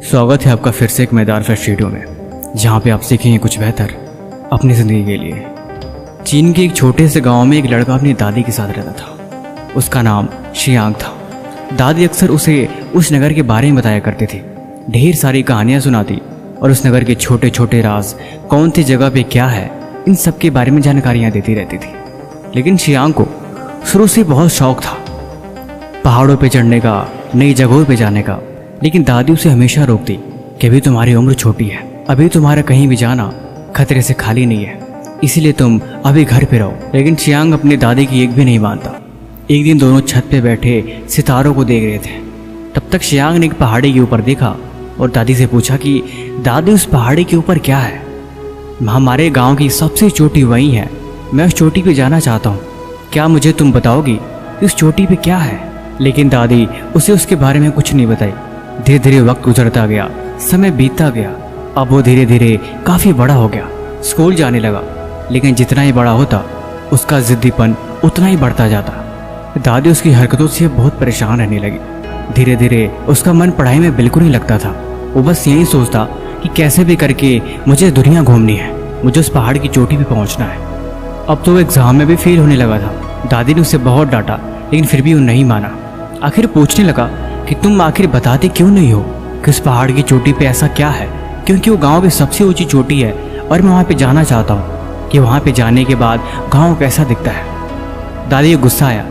स्वागत है आपका फिर से एक मैदान फर्स्ट वीडियो में, जहाँ पे आप सीखेंगे कुछ बेहतर अपनी ज़िंदगी के लिए। चीन के एक छोटे से गांव में एक लड़का अपनी दादी के साथ रहता था। उसका नाम शियांग था। दादी अक्सर उसे उस नगर के बारे में बताया करती थी, ढेर सारी कहानियाँ सुनाती और उस नगर के छोटे छोटे राज, कौन सी जगह पे क्या है, इन सब के बारे में जानकारियाँ देती रहती थी। लेकिन शियांग को शुरू से बहुत शौक था पहाड़ों पे चढ़ने का, नई जगहों पे जाने का। लेकिन दादी उसे हमेशा रोकती कि अभी तुम्हारी उम्र छोटी है, अभी तुम्हारा कहीं भी जाना खतरे से खाली नहीं है, इसीलिए तुम अभी घर पे रहो। लेकिन शियांग अपनी दादी की एक भी नहीं मानता। एक दिन दोनों छत पे बैठे सितारों को देख रहे थे। तब तक शियांग ने एक पहाड़ी के ऊपर देखा और दादी से पूछा कि दादी उस पहाड़ी के ऊपर क्या है? हमारे गाँव की सबसे चोटी वही है, मैं उस चोटी पे जाना चाहता हूँ, क्या मुझे तुम बताओगी कि उस चोटी पे क्या है? लेकिन दादी उसे उसके बारे में कुछ नहीं बताई। धीरे धीरे वक्त गुजरता गया, समय बीतता गया। अब वो धीरे धीरे काफ़ी बड़ा हो गया, स्कूल जाने लगा। लेकिन जितना ही बड़ा होता उसका जिद्दीपन उतना ही बढ़ता जाता। दादी उसकी हरकतों से बहुत परेशान रहने लगी। धीरे धीरे उसका मन पढ़ाई में बिल्कुल नहीं लगता था। वो बस यही सोचता कि कैसे भी करके मुझे दुनिया घूमनी है, मुझे उस पहाड़ की चोटी पे पहुंचना है। अब तो वो एग्जाम में भी फेल होने लगा था। दादी ने उसे बहुत डांटा, लेकिन फिर भी वो नहीं माना। आखिर पूछने लगा कि तुम आखिर बताते क्यों नहीं हो कि उस पहाड़ की चोटी पे ऐसा क्या है? क्योंकि वो गांव की सबसे ऊंची चोटी है और मैं वहाँ पे जाना चाहता हूँ कि वहाँ पे जाने के बाद गांव कैसा दिखता है। दादी को गुस्सा आया।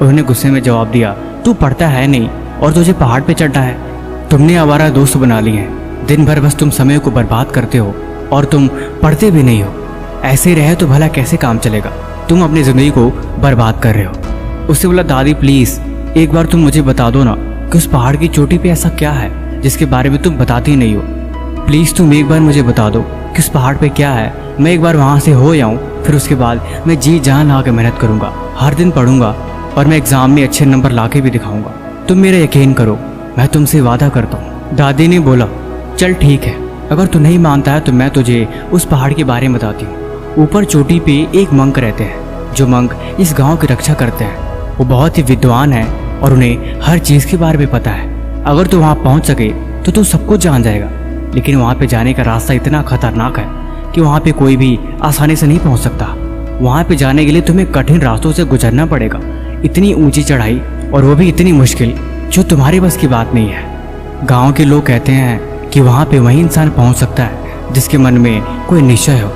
उन्होंने गुस्से में जवाब दिया, तू पढ़ता है नहीं और तुझे पहाड़ पे चढ़ना है। तुमने आवारा दोस्त बना लिए हैं, दिन भर बस तुम समय को बर्बाद करते हो और तुम पढ़ते भी नहीं हो। ऐसे रहे तो भला कैसे काम चलेगा? तुम अपनी ज़िंदगी को बर्बाद कर रहे हो। उससे बोला, दादी प्लीज़ एक बार तुम मुझे बता दो ना कि उस पहाड़ की चोटी पे ऐसा क्या है जिसके बारे में तुम बताती नहीं हो। प्लीज़ तुम एक बार मुझे बता दो कि उस पहाड़ पे क्या है, मैं एक बार वहाँ से हो जाऊँ, फिर उसके बाद मैं जी जान ला के मेहनत करूँगा, हर दिन पढ़ूंगा और मैं एग्ज़ाम में अच्छे नंबर ला के भी दिखाऊँगा। तुम मेरा यकीन करो, मैं तुमसे वादा करता हूँ। दादी ने बोला, चल ठीक है, अगर तू नहीं मानता है तो मैं तुझे उस पहाड़ के बारे में बताती हूँ। ऊपर चोटी पे एक मंक रहते हैं, जो मंक इस गाँव की रक्षा करते हैं। वो बहुत ही विद्वान है और उन्हें हर चीज़ के बारे में पता है। अगर तू वहाँ पहुँच सके तो तू सब कुछ जान जाएगा। लेकिन वहाँ पे जाने का रास्ता इतना खतरनाक है कि वहाँ पे कोई भी आसानी से नहीं पहुँच सकता। वहाँ पे जाने के लिए तुम्हें कठिन रास्तों से गुजरना पड़ेगा, इतनी ऊंची चढ़ाई, और वो भी इतनी मुश्किल जो तुम्हारे बस की बात नहीं है। गाँव के लोग कहते हैं कि वहाँ पे वही इंसान पहुँच सकता है जिसके मन में कोई निश्चय हो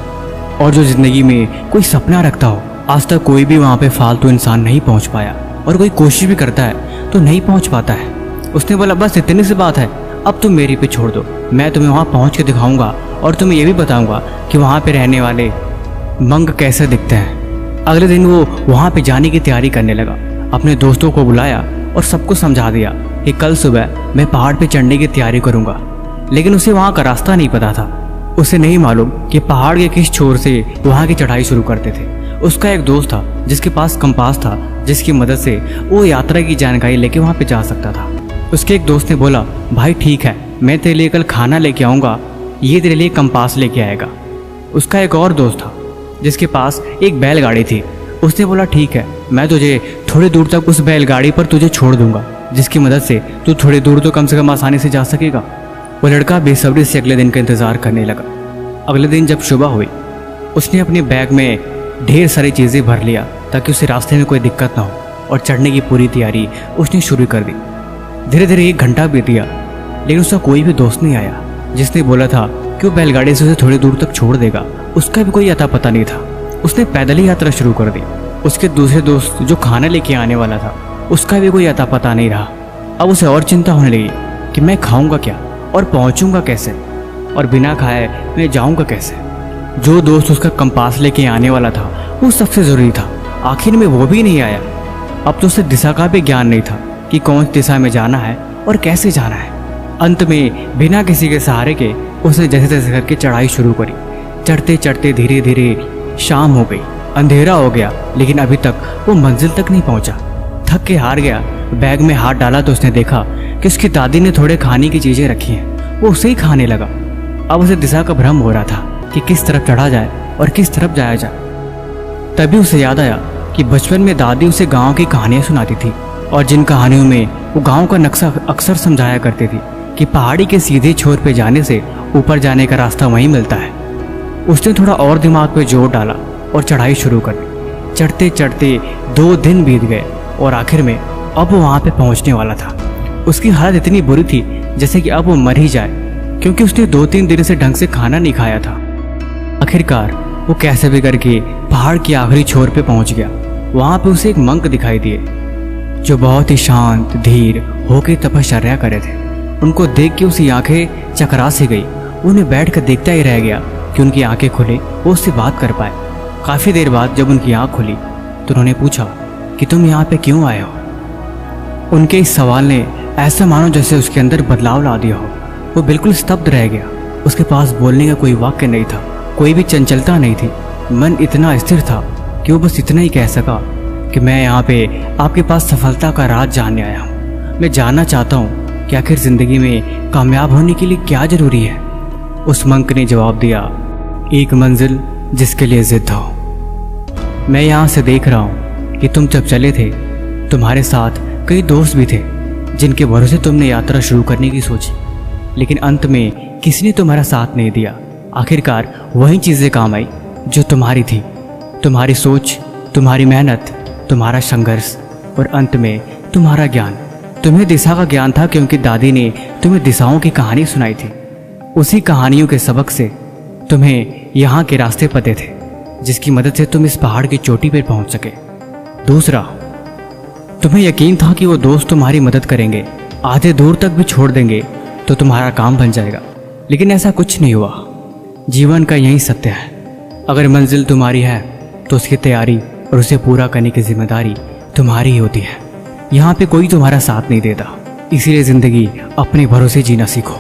और जो जिंदगी में कोई सपना रखता हो। आज तक कोई भी वहाँ पे फालतू इंसान नहीं पहुँच पाया, और कोई कोशिश भी करता है तो नहीं पहुँच पाता है। उसने बोला, बस इतनी सी बात है, अब तुम मेरे पे छोड़ दो, मैं तुम्हें वहाँ पहुँच के दिखाऊंगा और तुम्हें ये भी बताऊंगा कि वहाँ पे रहने वाले मंक कैसे दिखते हैं। अगले दिन वो वहाँ पे जाने की तैयारी करने लगा। अपने दोस्तों को बुलाया और सबको समझा दिया कि कल सुबह मैं पहाड़ पे चढ़ने की तैयारी करूँगा। लेकिन उसे वहाँ का रास्ता नहीं पता था। उसे नहीं मालूम कि पहाड़ के किस छोर से वहाँ की चढ़ाई शुरू करते थे। उसका एक दोस्त था जिसके पास कंपास था, जिसकी मदद से वो यात्रा की जानकारी लेके वहाँ पे जा सकता था। उसके एक दोस्त ने बोला, भाई ठीक है, मैं तेरे लिए कल खाना लेके आऊँगा, ये तेरे लिए कंपास लेके आएगा। उसका एक और दोस्त था जिसके पास एक बैलगाड़ी थी। उसने बोला, ठीक है, मैं तुझे थोड़ी दूर तक उस बैलगाड़ी पर तुझे छोड़ दूंगा, जिसकी मदद से तू थोड़ी दूर तो कम से कम आसानी से जा सकेगा। वो लड़का बेसब्री से अगले दिन का इंतज़ार करने लगा। अगले दिन जब सुबह हुई, उसने अपने बैग में ढेर सारी चीज़ें भर लिया ताकि उसे रास्ते में कोई दिक्कत ना हो, और चढ़ने की पूरी तैयारी उसने शुरू कर दी। धीरे धीरे 1 घंटा बीत गया, लेकिन उसका कोई भी दोस्त नहीं आया जिसने बोला था कि वो बैलगाड़ी से उसे थोड़ी दूर तक छोड़ देगा। उसका भी कोई अता पता नहीं था। उसने पैदल ही यात्रा शुरू कर दी। उसके दूसरे दोस्त जो खाना लेके आने वाला था, उसका भी कोई अता पता नहीं रहा। अब उसे और चिंता होने लगी कि मैं खाऊंगा क्या और पहुंचूंगा कैसे, और बिना खाए मैं जाऊंगा कैसे। जो दोस्त उसका कंपास लेके आने वाला था वो सबसे ज़रूरी था, आखिर में वो भी नहीं आया। अब तो उसे दिशा का भी ज्ञान नहीं था कि कौन सी दिशा में जाना है और कैसे जाना है। अंत में बिना किसी के सहारे के उसने जैसे तैसे करके चढ़ाई शुरू करी। चढ़ते चढ़ते धीरे धीरे शाम हो गई, अंधेरा हो गया, लेकिन अभी तक वो मंजिल तक नहीं पहुंचा। थक के हार गया। बैग में हाथ डाला तो उसने देखा कि उसकी दादी ने थोड़े खाने की चीज़ें रखी हैं। वो उसे ही खाने लगा। अब उसे दिशा का भ्रम हो रहा था कि किस तरफ चढ़ा जाए और किस तरफ जाया जाए। तभी उसे याद आया कि बचपन में दादी उसे गांव की कहानियां सुनाती थी। और जिन कहानियों में वो गांव का नक्शा अक्सर समझाया करती थी कि पहाड़ी के सीधे छोर पे जाने से ऊपर जाने का रास्ता वहीं मिलता है। उसने थोड़ा और दिमाग पे जोर डाला और चढ़ाई शुरू कर दी। चढ़ते चढ़ते 2 दिन बीत गए और आखिर में अब वो वहाँ पे पहुँचने वाला था। उसकी हालत इतनी बुरी थी जैसे कि अब वो मर ही जाए, क्योंकि उसने 2-3 दिन से ढंग से खाना नहीं खाया था। आखिरकार वो कैसे भी करके पहाड़ की आखिरी छोर पे पहुँच गया। वहाँ पे उसे एक मंक दिखाई दिए जो बहुत ही शांत धीर होकर तपश्चर्या करे थे। उनको देख के उसकी आंखें चकरा सी गई। उन्हें बैठ कर देखता ही रह गया कि उनकी आंखें खुले, वो उससे बात कर पाए। काफ़ी देर बाद जब उनकी आंख खुली तो उन्होंने पूछा कि तुम यहाँ पे क्यों आए हो। उनके इस सवाल ने ऐसा मानो जैसे उसके अंदर बदलाव ला दिया हो। वो बिल्कुल स्तब्ध रह गया। उसके पास बोलने का कोई वाक्य नहीं था, कोई भी चंचलता नहीं थी। मन इतना स्थिर था कि वो बस इतना ही कह सका कि मैं यहाँ पे आपके पास सफलता का राज जानने आया हूँ। मैं जानना चाहता हूँ कि आखिर ज़िंदगी में कामयाब होने के लिए क्या ज़रूरी है। उस मंक ने जवाब दिया, एक मंजिल जिसके लिए जिद हो। मैं यहाँ से देख रहा हूँ कि तुम जब चले थे तुम्हारे साथ कई दोस्त भी थे जिनके भरोसे तुमने यात्रा शुरू करने की सोची, लेकिन अंत में किसी ने तुम्हारा साथ नहीं दिया। आखिरकार वही चीज़ें काम आई जो तुम्हारी थी, तुम्हारी सोच, तुम्हारी मेहनत, तुम्हारा संघर्ष और अंत में तुम्हारा ज्ञान। तुम्हें दिशा का ज्ञान था क्योंकि दादी ने तुम्हें दिशाओं की कहानी सुनाई थी। उसी कहानियों के सबक से तुम्हें यहाँ के रास्ते पते थे जिसकी मदद से तुम इस पहाड़ की चोटी पर पहुँच सके। दूसरा, तुम्हें यकीन था कि वो दोस्त तुम्हारी मदद करेंगे, आधे दूर तक भी छोड़ देंगे तो तुम्हारा काम बन जाएगा, लेकिन ऐसा कुछ नहीं हुआ। जीवन का यही सत्य है, अगर मंजिल तुम्हारी है तो उसकी तैयारी और उसे पूरा करने की जिम्मेदारी तुम्हारी ही होती है। यहाँ पे कोई तुम्हारा साथ नहीं देता, इसीलिए ज़िंदगी अपने भरोसे जीना सीखो।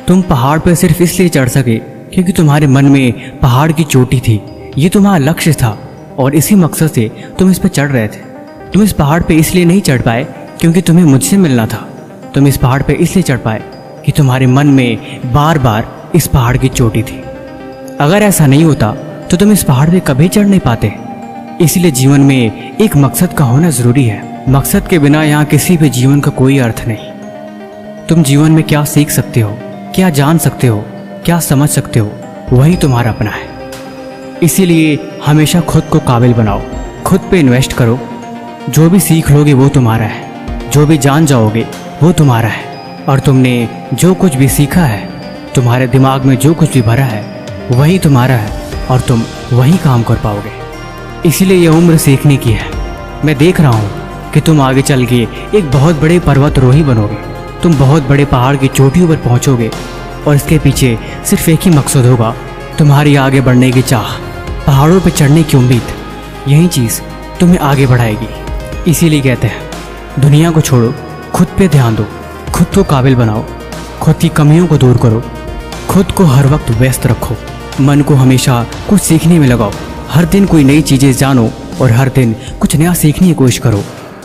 तुम पहाड़ पर सिर्फ इसलिए चढ़ सके क्योंकि तुम्हारे मन में पहाड़ की चोटी थी, ये तुम्हारा लक्ष्य था और इसी मकसद से तुम इस पर चढ़ रहे थे। तुम इस पहाड़ पे इसलिए नहीं चढ़ पाए क्योंकि तुम्हें मुझसे मिलना था। तुम इस पहाड़ पे इसलिए चढ़ पाए कि तुम्हारे मन में बार बार इस पहाड़ की चोटी थी। अगर ऐसा नहीं होता तो तुम इस पहाड़ पे कभी चढ़ नहीं पाते। इसलिए जीवन में एक मकसद का होना जरूरी है। मकसद के बिना यहाँ किसी भी जीवन का कोई अर्थ नहीं। तुम जीवन में क्या सीख सकते हो, क्या जान सकते हो, क्या समझ सकते हो, वही तुम्हारा अपना है। इसीलिए हमेशा खुद को काबिल बनाओ, खुद पे इन्वेस्ट करो। जो भी सीख लोगे वो तुम्हारा है, जो भी जान जाओगे वो तुम्हारा है। और तुमने जो कुछ भी सीखा है, तुम्हारे दिमाग में जो कुछ भी भरा है वही तुम्हारा है और तुम वही काम कर पाओगे। इसीलिए ये उम्र सीखने की है। मैं देख रहा हूँ कि तुम आगे चल के एक बहुत बड़े पर्वतारोही बनोगे। तुम बहुत बड़े पहाड़ की चोटियों पर पहुँचोगे और इसके पीछे सिर्फ एक ही मकसद होगा, तुम्हारी आगे बढ़ने की चाह, पहाड़ों पर चढ़ने की उम्मीद। यही चीज़ तुम्हें आगे बढ़ाएगी। इसीलिए कहते हैं दुनिया को छोड़ो, खुद पे ध्यान दो, खुद को काबिल बनाओ, खुद की कमियों को दूर करो, खुद को हर वक्त व्यस्त रखो, मन को हमेशा कुछ सीखने में लगाओ। हर दिन कोई नई चीज़ें जानो और हर दिन कुछ नया सीखने की कोशिश करो,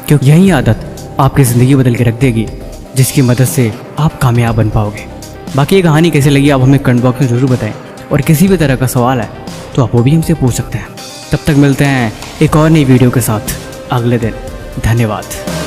क्योंकि यही आदत आपकी ज़िंदगी बदल के रख देगी, जिसकी मदद से आप कामयाब बन पाओगे। बाकी ये कहानी कैसे लगी आप हमें कमेंट बॉक्स में ज़रूर बताएं, और किसी भी तरह का सवाल है तो आप वो भी हमसे पूछ सकते हैं। तब तक मिलते हैं एक और नई वीडियो के साथ अगले दिन। धन्यवाद।